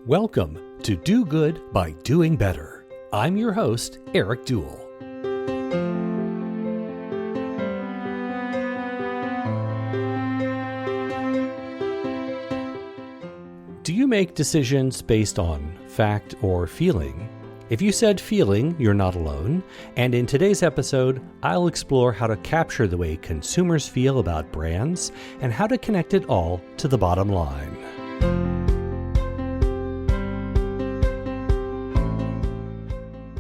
Welcome to Do Good by Doing Better. I'm your host, Eric Duell. Do you make decisions based on fact or feeling? If you said feeling, you're not alone. And in today's episode, I'll explore how to capture the way consumers feel about brands and how to connect it all to the bottom line.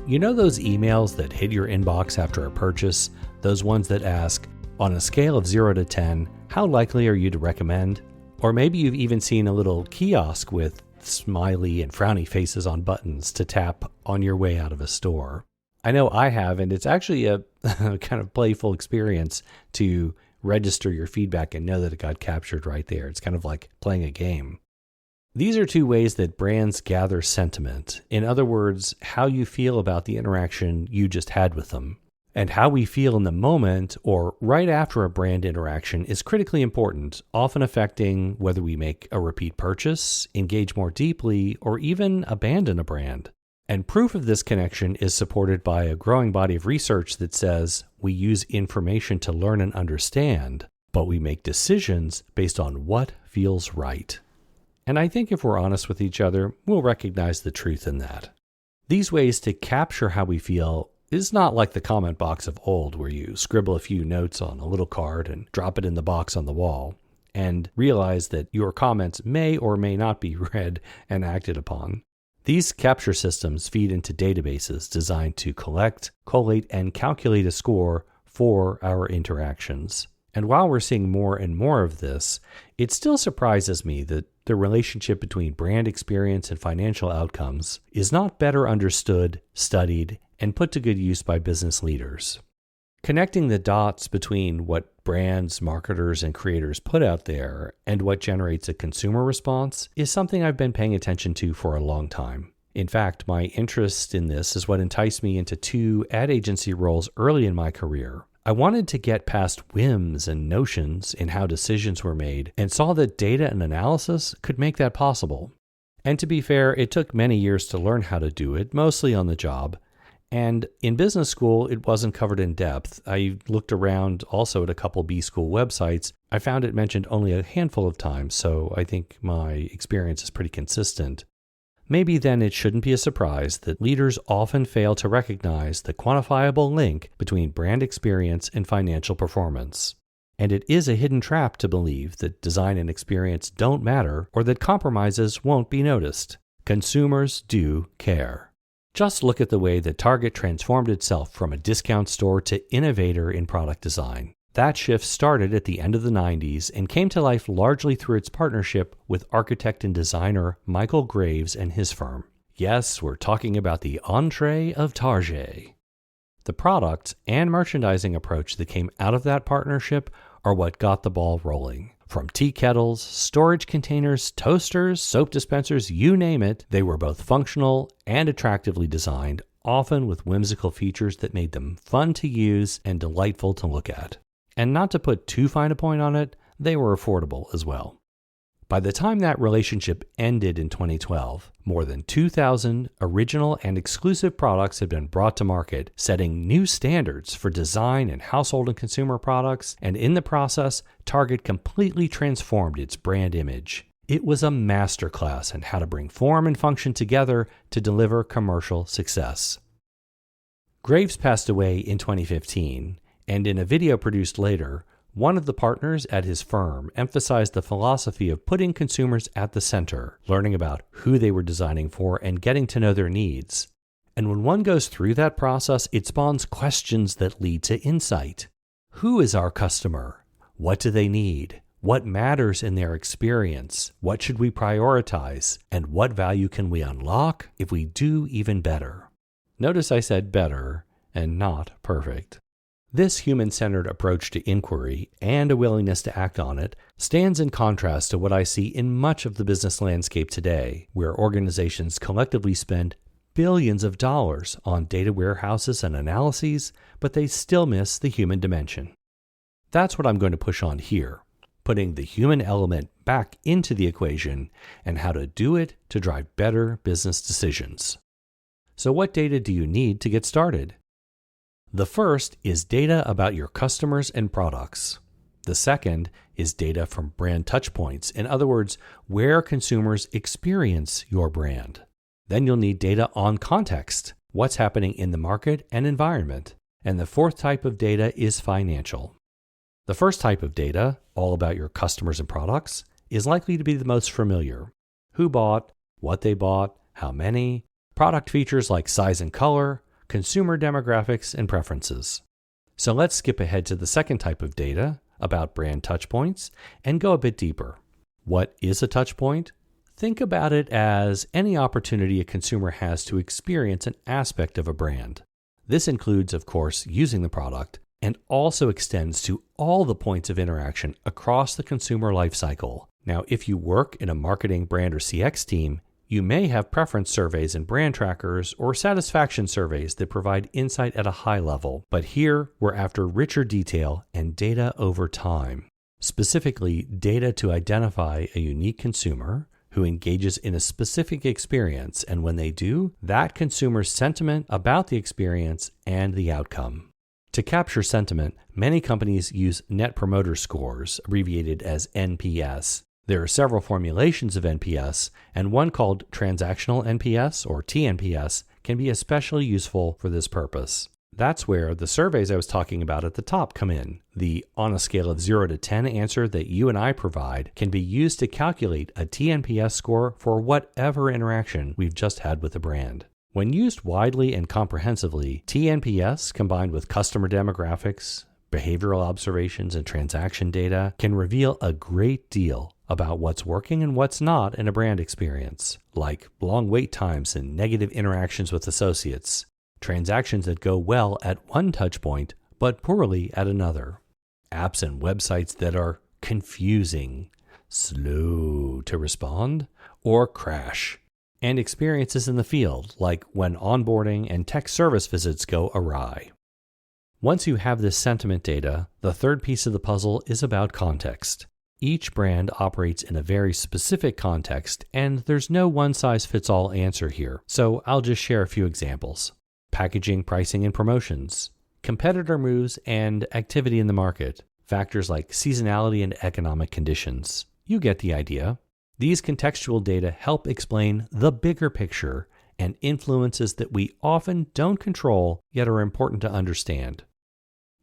You know those emails that hit your inbox after a purchase? Those ones that ask, on a scale of 0 to 10, how likely are you to recommend? Or maybe you've even seen a little kiosk with smiley and frowny faces on buttons to tap on your way out of a store. I know I have, and it's actually a kind of playful experience to register your feedback and know that it got captured right there. It's kind of like playing a game. These are two ways that brands gather sentiment. In other words, how you feel about the interaction you just had with them. And how we feel in the moment or right after a brand interaction is critically important, often affecting whether we make a repeat purchase, engage more deeply, or even abandon a brand. And proof of this connection is supported by a growing body of research that says we use information to learn and understand, but we make decisions based on what feels right. And I think if we're honest with each other, we'll recognize the truth in that. These ways to capture how we feel is not like the comment box of old where you scribble a few notes on a little card and drop it in the box on the wall and realize that your comments may or may not be read and acted upon. These capture systems feed into databases designed to collect, collate, and calculate a score for our interactions. And while we're seeing more and more of this, it still surprises me that the relationship between brand experience and financial outcomes is not better understood, studied, and put to good use by business leaders. Connecting the dots between what brands, marketers, and creators put out there and what generates a consumer response is something I've been paying attention to for a long time. In fact, my interest in this is what enticed me into 2 ad agency roles early in my career. I wanted to get past whims and notions in how decisions were made and saw that data and analysis could make that possible. And to be fair, it took many years to learn how to do it, mostly on the job. And in business school, it wasn't covered in depth. I looked around also at a couple B-school websites. I found it mentioned only a handful of times, so I think my experience is pretty consistent. Maybe then it shouldn't be a surprise that leaders often fail to recognize the quantifiable link between brand experience and financial performance. And it is a hidden trap to believe that design and experience don't matter or that compromises won't be noticed. Consumers do care. Just look at the way that Target transformed itself from a discount store to innovator in product design. That shift started at the end of the 90s and came to life largely through its partnership with architect and designer Michael Graves and his firm. Yes, we're talking about the entree of Target. The product and merchandising approach that came out of that partnership are what got the ball rolling. From tea kettles, storage containers, toasters, soap dispensers, you name it, they were both functional and attractively designed, often with whimsical features that made them fun to use and delightful to look at. And not to put too fine a point on it, they were affordable as well. By the time that relationship ended in 2012, more than 2,000 original and exclusive products had been brought to market, setting new standards for design and household and consumer products, and in the process, Target completely transformed its brand image. It was a masterclass in how to bring form and function together to deliver commercial success. Graves passed away in 2015, and in a video produced later, one of the partners at his firm emphasized the philosophy of putting consumers at the center, learning about who they were designing for and getting to know their needs. And when one goes through that process, it spawns questions that lead to insight. Who is our customer? What do they need? What matters in their experience? What should we prioritize? And what value can we unlock if we do even better? Notice I said better and not perfect. This human-centered approach to inquiry and a willingness to act on it stands in contrast to what I see in much of the business landscape today, where organizations collectively spend billions of dollars on data warehouses and analyses, but they still miss the human dimension. That's what I'm going to push on here. putting the human element back into the equation, and how to do it to drive better business decisions. So what data do you need to get started? The first is data about your customers and products. The second is data from brand touchpoints, in other words, where consumers experience your brand. Then you'll need data on context, what's happening in the market and environment. And the fourth type of data is financial. The first type of data, all about your customers and products, is likely to be the most familiar. Who bought, what they bought, how many, product features like size and color, consumer demographics, and preferences. So let's skip ahead to the second type of data, about brand touchpoints, and go a bit deeper. What is a touchpoint? Think about it as any opportunity a consumer has to experience an aspect of a brand. This includes, of course, using the product, and also extends to all the points of interaction across the consumer lifecycle. Now, if you work in a marketing, brand, or CX team, you may have preference surveys and brand trackers or satisfaction surveys that provide insight at a high level. But here, we're after richer detail and data over time. Specifically, data to identify a unique consumer who engages in a specific experience, and when they do, that consumer's sentiment about the experience and the outcome. To capture sentiment, many companies use Net Promoter Scores, abbreviated as NPS. There are several formulations of NPS, and one called Transactional NPS, or TNPS, can be especially useful for this purpose. That's where the surveys I was talking about at the top come in. The on a scale of 0 to 10 answer that you and I provide can be used to calculate a TNPS score for whatever interaction we've just had with a brand. When used widely and comprehensively, TNPS combined with customer demographics, behavioral observations, and transaction data can reveal a great deal about what's working and what's not in a brand experience, like long wait times and negative interactions with associates, transactions that go well at one touchpoint but poorly at another, apps and websites that are confusing, slow to respond, or crash, and experiences in the field, like when onboarding and tech service visits go awry. Once you have this sentiment data, the third piece of the puzzle is about context. Each brand operates in a very specific context, and there's no one-size-fits-all answer here, so I'll just share a few examples. Packaging, pricing, and promotions, competitor moves and activity in the market, factors like seasonality and economic conditions. You get the idea. These contextual data help explain the bigger picture and influences that we often don't control yet are important to understand.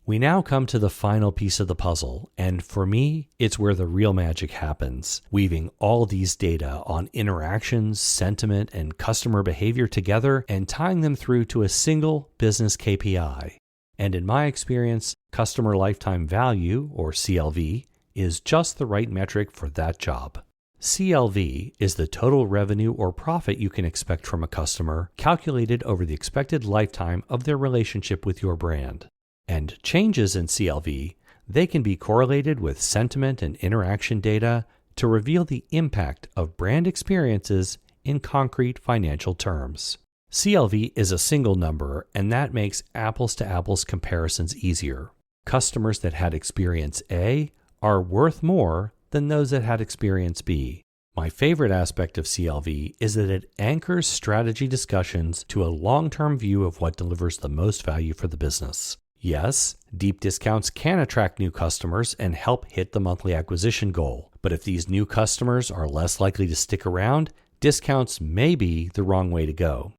We now come to the final piece of the puzzle, and for me, it's where the real magic happens, weaving all these data on interactions, sentiment, and customer behavior together and tying them through to a single business KPI. And in my experience, customer lifetime value, or CLV, is just the right metric for that job. CLV is the total revenue or profit you can expect from a customer, calculated over the expected lifetime of their relationship with your brand. And changes in CLV, they can be correlated with sentiment and interaction data to reveal the impact of brand experiences in concrete financial terms. CLV is a single number, and that makes apples-to-apples comparisons easier. Customers that had experience A are worth more than those that had experience B. My favorite aspect of CLV is that it anchors strategy discussions to a long-term view of what delivers the most value for the business. Yes, deep discounts can attract new customers and help hit the monthly acquisition goal. But if these new customers are less likely to stick around, discounts may be the wrong way to go.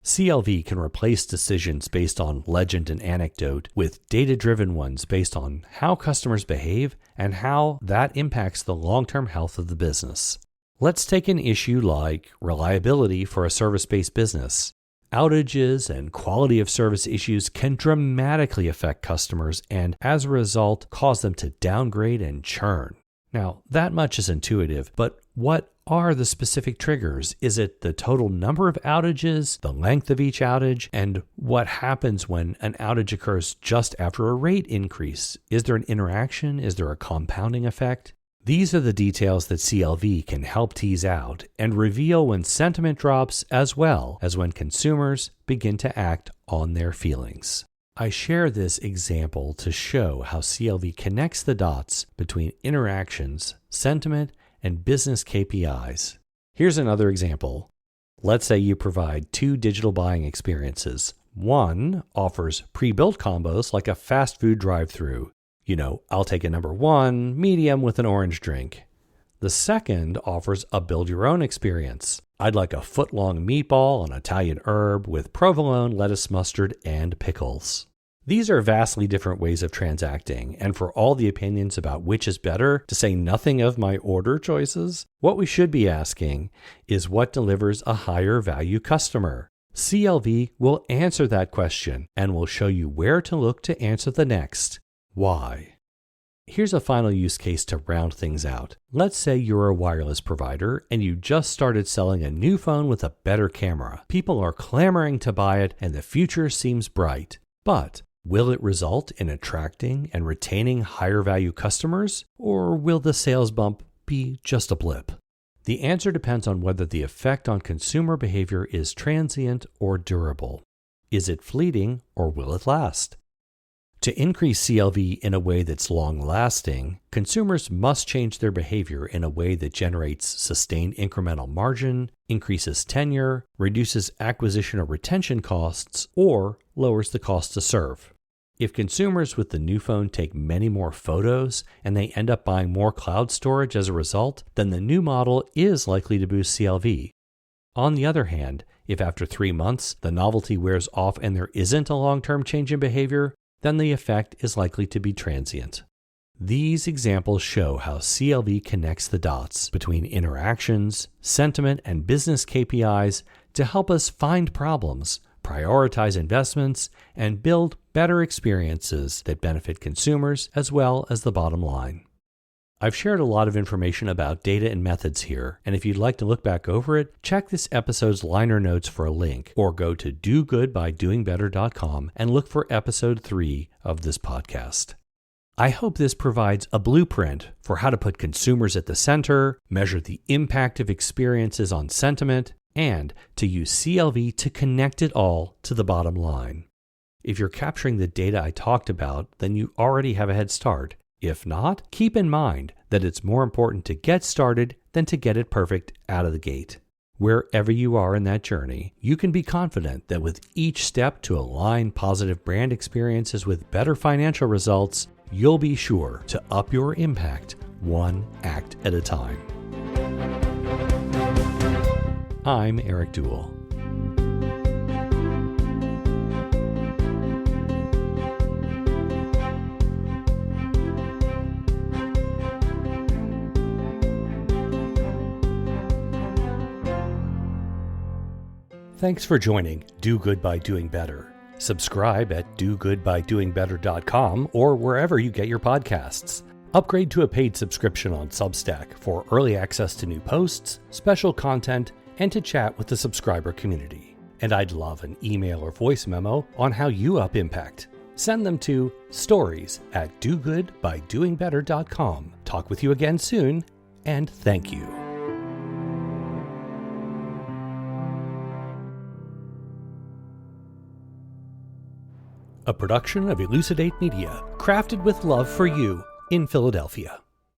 CLV can replace decisions based on legend and anecdote with data-driven ones based on how customers behave and how that impacts the long-term health of the business. Let's take an issue like reliability for a service-based business. Outages and quality of service issues can dramatically affect customers and, as a result, cause them to downgrade and churn. Now, that much is intuitive, but what are the specific triggers? Is it the total number of outages, the length of each outage, and what happens when an outage occurs just after a rate increase? Is there an interaction? Is there a compounding effect? These are the details that CLV can help tease out and reveal when sentiment drops as well as when consumers begin to act on their feelings. I share this example to show how CLV connects the dots between interactions, sentiment, and business KPIs. Here's another example. Let's say you provide 2 digital buying experiences. One offers pre-built combos like a fast food drive-thru. I'll take a number 1, medium with an orange drink. The second offers a build-your-own experience. I'd like a foot-long meatball on Italian herb with provolone, lettuce, mustard, and pickles. These are vastly different ways of transacting, and for all the opinions about which is better, to say nothing of my order choices, what we should be asking is what delivers a higher value customer. CLV will answer that question and will show you where to look to answer the next why. Here's a final use case to round things out. Let's say you're a wireless provider and you just started selling a new phone with a better camera. People are clamoring to buy it and the future seems bright. But will it result in attracting and retaining higher value customers, or will the sales bump be just a blip? The answer depends on whether the effect on consumer behavior is transient or durable. Is it fleeting or will it last? To increase CLV in a way that's long-lasting, consumers must change their behavior in a way that generates sustained incremental margin, increases tenure, reduces acquisition or retention costs, or lowers the cost to serve. If consumers with the new phone take many more photos and they end up buying more cloud storage as a result, then the new model is likely to boost CLV. On the other hand, if after 3 months the novelty wears off and there isn't a long-term change in behavior, then the effect is likely to be transient. These examples show how CLV connects the dots between interactions, sentiment, and business KPIs to help us find problems, prioritize investments, and build better experiences that benefit consumers as well as the bottom line. I've shared a lot of information about data and methods here, and if you'd like to look back over it, check this episode's liner notes for a link, or go to dogoodbydoingbetter.com and look for episode 3 of this podcast. I hope this provides a blueprint for how to put consumers at the center, measure the impact of experiences on sentiment, and to use CLV to connect it all to the bottom line. If you're capturing the data I talked about, then you already have a head start. If not, keep in mind that it's more important to get started than to get it perfect out of the gate. Wherever you are in that journey, you can be confident that with each step to align positive brand experiences with better financial results, you'll be sure to up your impact one act at a time. I'm Eric Duell. Thanks for joining Do Good by Doing Better. Subscribe at dogoodbydoingbetter.com or wherever you get your podcasts. Upgrade to a paid subscription on Substack for early access to new posts, special content, and to chat with the subscriber community. And I'd love an email or voice memo on how you up impact. Send them to stories@dogoodbydoingbetter.com. Talk with you again soon, and thank you. A production of Elucidate Media, crafted with love for you in Philadelphia.